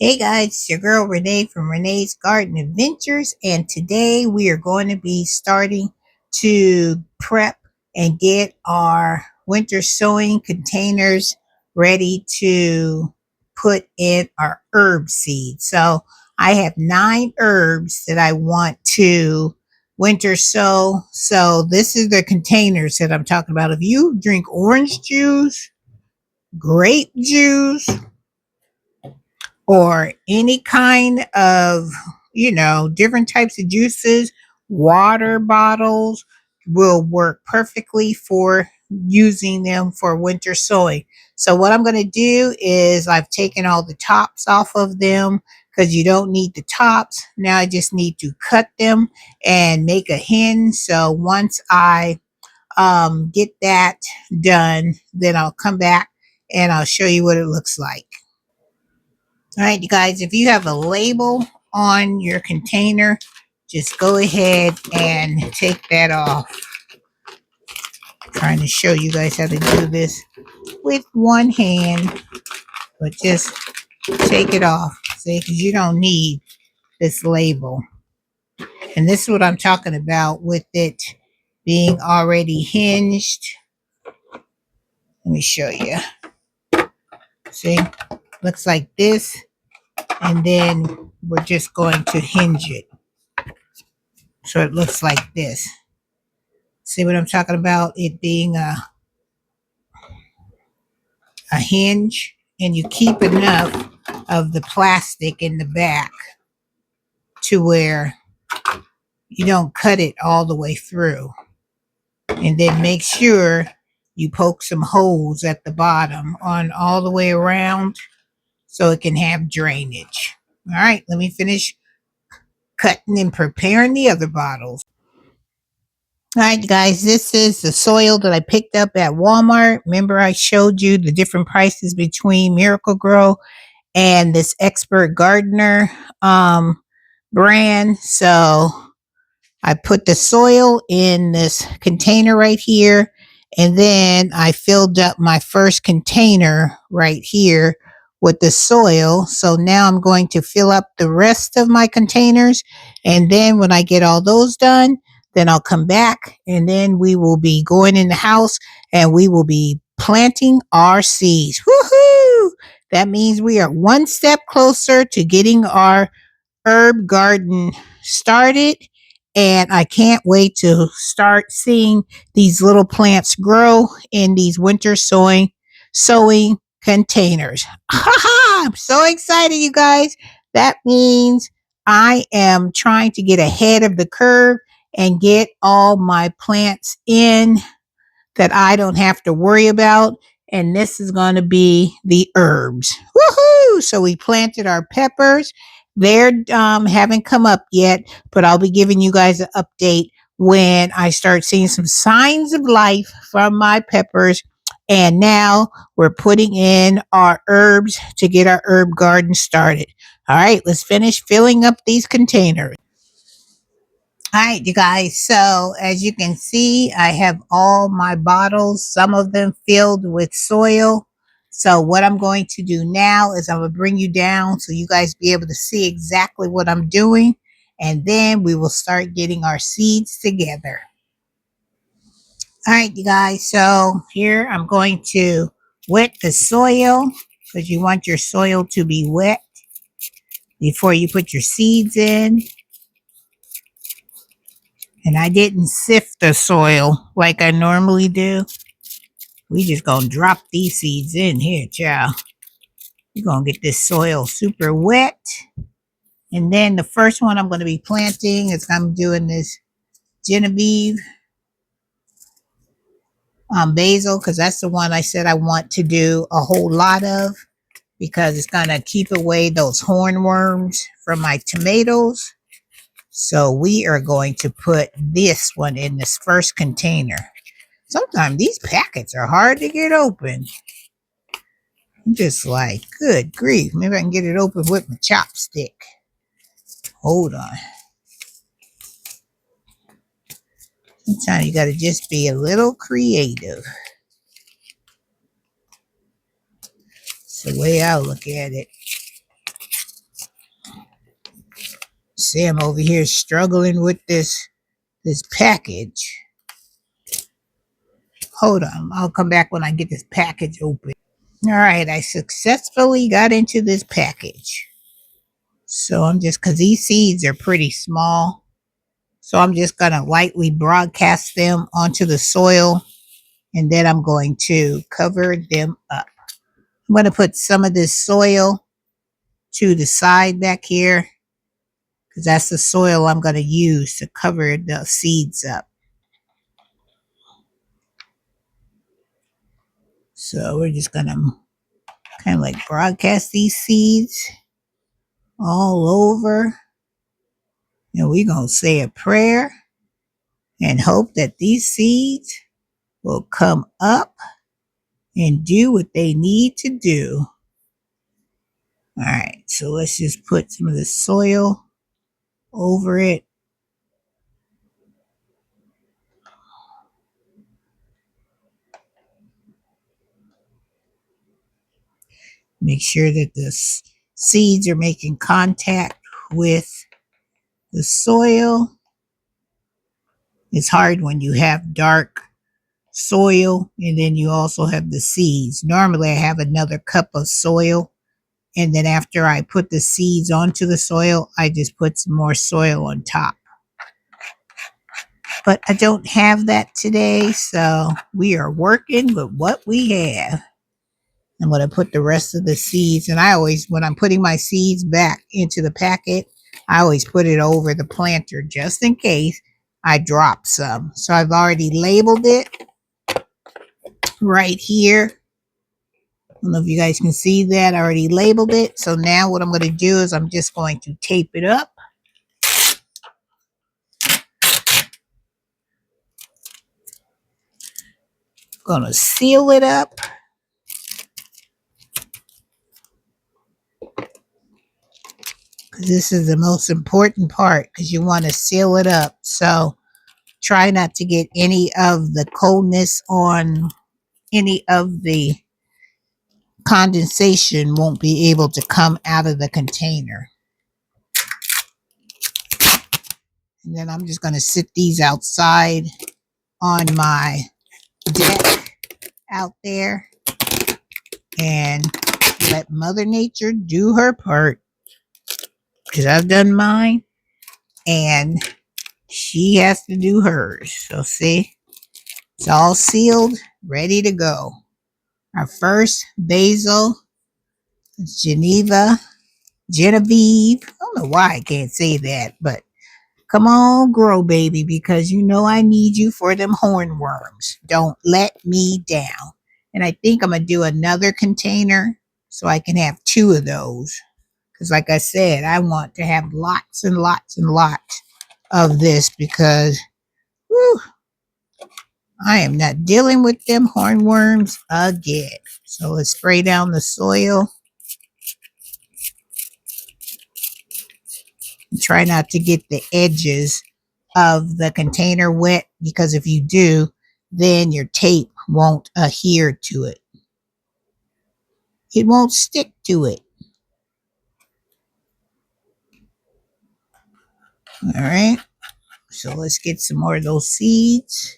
Hey guys, it's your girl Renee from Renee's Garden Adventures, and today we are going to be starting to prep and get our winter sowing containers ready to put in our herb seeds. So I have 9 herbs that I want to winter sow. So this is the containers that I'm talking about. If you drink orange juice, grape juice, or any kind of, different types of juices, water bottles will work perfectly for using them for winter sowing. So what I'm going to do is I've taken all the tops off of them because you don't need the tops. Now I just need to cut them and make a hinge. So once I get that done, then I'll come back and I'll show you what it looks like. All right, you guys, if you have a label on your container, just go ahead and take that off. I'm trying to show you guys how to do this with one hand, but just take it off, see, because you don't need this label. And this is what I'm talking about with it being already hinged. Let me show you. See, looks like this, and then we're just going to hinge it. So it looks like this. See what I'm talking about? It being a hinge, and you keep enough of the plastic in the back to where you don't cut it all the way through. And then make sure you poke some holes at the bottom on all the way around so it can have drainage. All right, let me finish cutting and preparing the other bottles. All right, guys, this is the soil that I picked up at Walmart. Remember, I showed you the different prices between Miracle Grow and this Expert Gardener brand. So I put the soil in this container right here, and then I filled up my first container right here with the soil. So now I'm going to fill up the rest of my containers, and then when I get all those done, then I'll come back, and then we will be going in the house and we will be planting our seeds. Woohoo! That means we are one step closer to getting our herb garden started, and I can't wait to start seeing these little plants grow in these winter sowing containers. I'm so excited, you guys. That means I am trying to get ahead of the curve and get all my plants in that I don't have to worry about. And this is going to be the herbs. Woohoo! So we planted our peppers. They're haven't come up yet, but I'll be giving you guys an update when I start seeing some signs of life from my peppers. And now we're putting in our herbs to get our herb garden started. All right, let's finish filling up these containers. All right, you guys. So as you can see, I have all my bottles, some of them filled with soil. So what I'm going to do now is I'm going to bring you down so you guys be able to see exactly what I'm doing. And then we will start getting our seeds together. All right, you guys. So here I'm going to wet the soil because you want your soil to be wet before you put your seeds in. And I didn't sift the soil like I normally do. We just gonna drop these seeds in here, child. We're gonna get this soil super wet. And then the first one I'm gonna be planting is I'm doing this Genevieve basil, because that's the one I said I want to do a whole lot of, because it's gonna keep away those hornworms from my tomatoes. So we are going to put this one in this first container. Sometimes these packets are hard to get open. I'm just like, good grief. Maybe I can get it open with my chopstick. Hold on. Sometimes you got to just be a little creative. It's the way I look at it. See, I'm over here struggling with this package. Hold on, I'll come back when I get this package open. All right, I successfully got into this package. So I'm just, because these seeds are pretty small, so I'm just going to lightly broadcast them onto the soil, and then I'm going to cover them up. I'm going to put some of this soil to the side back here, because that's the soil I'm going to use to cover the seeds up. So we're just going to kind of like broadcast these seeds all over. And we're going to say a prayer and hope that these seeds will come up and do what they need to do. All right, so let's just put some of the soil over it. Make sure that the seeds are making contact with the soil. It's hard when you have dark soil and then you also have the seeds. Normally I have another cup of soil, and then after I put the seeds onto the soil, I just put some more soil on top. But I don't have that today, so we are working with what we have. I'm going to put the rest of the seeds, and I always, when I'm putting my seeds back into the packet, I always put it over the planter just in case I drop some. So I've already labeled it right here. I don't know if you guys can see that. I already labeled it. So now what I'm going to do is I'm just going to tape it up. Going to seal it up. This is the most important part, because you want to seal it up. So try not to get any of the coldness on any of the condensation. Won't be able to come out of the container. And then I'm just going to sit these outside on my deck out there and let Mother Nature do her part, because I've done mine and she has to do hers. So see, it's all sealed, ready to go. Our first basil, Genevieve. I don't know why I can't say that, but come on, grow, baby, because you know I need you for them hornworms. Don't let me down. And I think I'm going to do another container so I can have 2 of those. Because like I said, I want to have lots and lots and lots of this, because whew, I am not dealing with them hornworms again. So let's spray down the soil. Try not to get the edges of the container wet, because if you do, then your tape won't adhere to it. It won't stick to it. All right. So let's get some more of those seeds.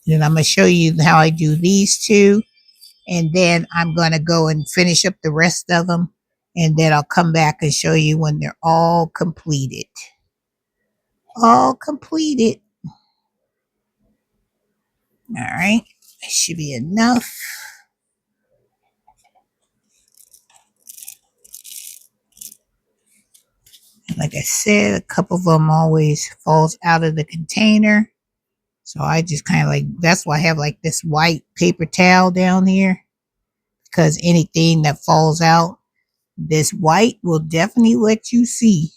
And I'm going to show you how I do these 2. And then I'm going to go and finish up the rest of them. And then I'll come back and show you when they're all completed. All completed. All right. That should be enough. And like I said, a couple of them always falls out of the container. So I just kind of like, that's why I have like this white paper towel down here. Because anything that falls out, this white will definitely let you see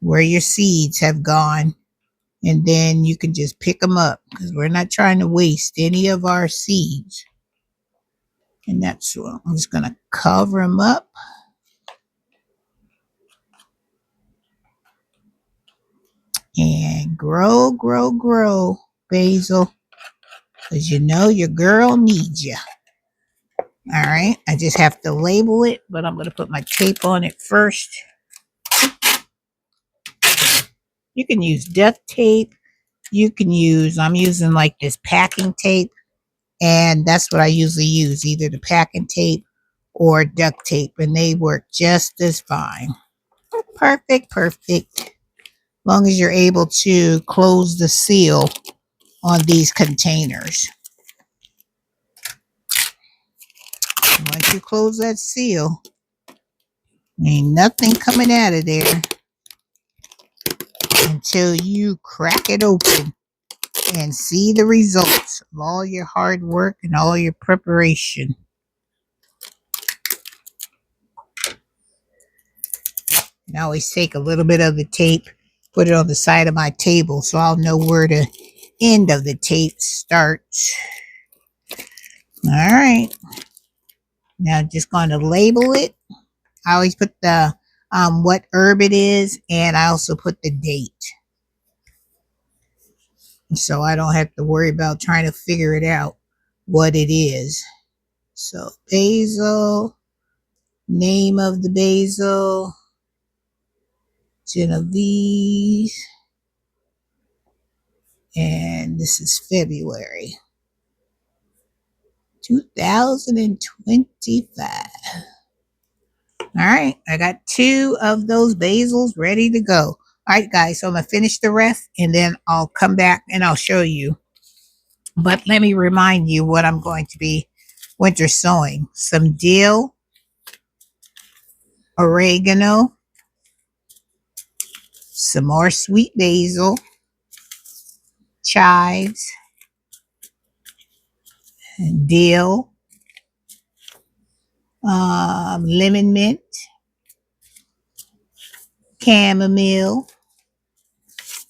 where your seeds have gone. And then you can just pick them up, because we're not trying to waste any of our seeds. And that's what I'm just going to cover them up. And grow, grow, grow, basil. Because you know your girl needs you. All right, I just have to label it, but I'm going to put my tape on it first. You can use duct tape. You can use, I'm using like this packing tape, and that's what I usually use, either the packing tape or duct tape, and they work just as fine. Perfect, perfect. Long as you're able to close the seal on these containers. Once you close that seal, ain't nothing coming out of there until you crack it open and see the results of all your hard work and all your preparation. And I always take a little bit of the tape, put it on the side of my table so I'll know where the end of the tape starts. All right. Now I'm just going to label it. I always put the what herb it is, and I also put the date. So I don't have to worry about trying to figure it out what it is. So basil, name of the basil, Genovese, and this is February 2025. All right, I got 2 of those basils ready to go. All right, guys, so I'm going to finish the rest, and then I'll come back and I'll show you. But let me remind you what I'm going to be winter sowing. Some dill, oregano, some more sweet basil, chives, dill, lemon mint, chamomile,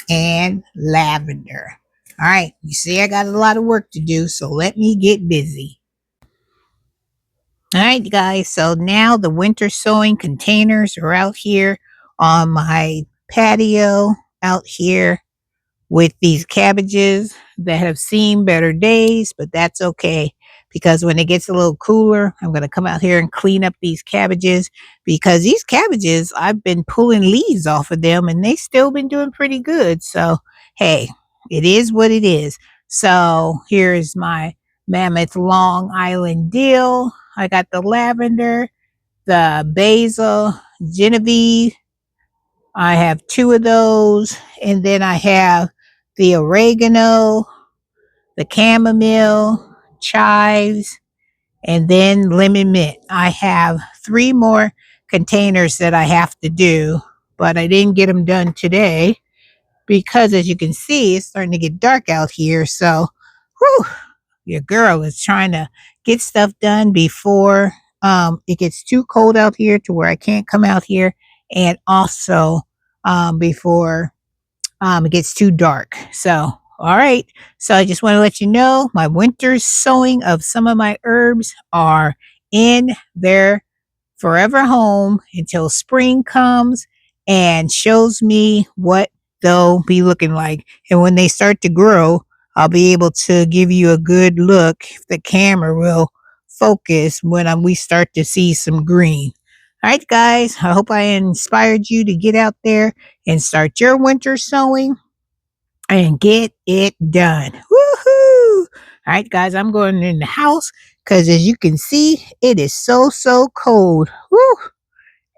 and lavender. All right, you see I got a lot of work to do, so let me get busy. All right, guys, so now the winter sowing containers are out here on my patio out here with these cabbages that have seen better days, but that's okay because when it gets a little cooler, I'm going to come out here and clean up these cabbages because these cabbages, I've been pulling leaves off of them and they still been doing pretty good. So, hey, it is what it is. So here is my Mammoth Long Island dill. I got the lavender, the basil, Genovese. I have 2 of those, and then I have the oregano, the chamomile, chives, and then lemon mint. I have 3 more containers that I have to do, but I didn't get them done today because, as you can see, it's starting to get dark out here. So, whew, your girl is trying to get stuff done before it gets too cold out here to where I can't come out here, and also before it gets too dark. So, all right. So I just want to let you know my winter sowing of some of my herbs are in their forever home until spring comes and shows me what they'll be looking like. And when they start to grow, I'll be able to give you a good look if the camera will focus when we start to see some green. All right, guys, I hope I inspired you to get out there and start your winter sowing and get it done. Woohoo! All right, guys, I'm going in the house because as you can see, it is so cold. Woo!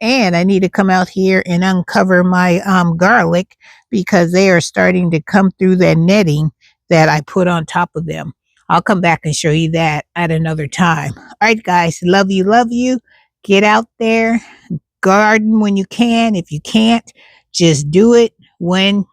And I need to come out here and uncover my garlic because they are starting to come through that netting that I put on top of them. I'll come back and show you that at another time. All right, guys, love you, love you. Get out there, garden when you can. If you can't, just do it when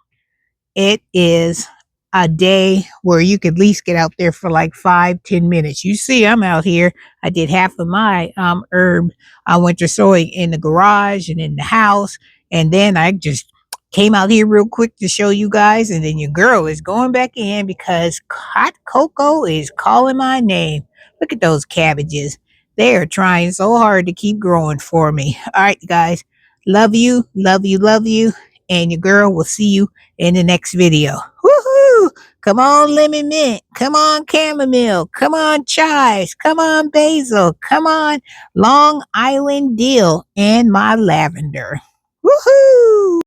it is a day where you could at least get out there for like 5-10 minutes. You see, I'm out here. I did half of my herb winter sowing in the garage and in the house, and then I just came out here real quick to show you guys. And then your girl is going back in because hot cocoa is calling my name. Look at those cabbages. They are trying so hard to keep growing for me. All right, guys. Love you, love you, love you. And your girl will see you in the next video. Woohoo! Woohoo! Come on, lemon mint. Come on, chamomile. Come on, chives. Come on, basil. Come on, Long Island dill and my lavender. Woohoo!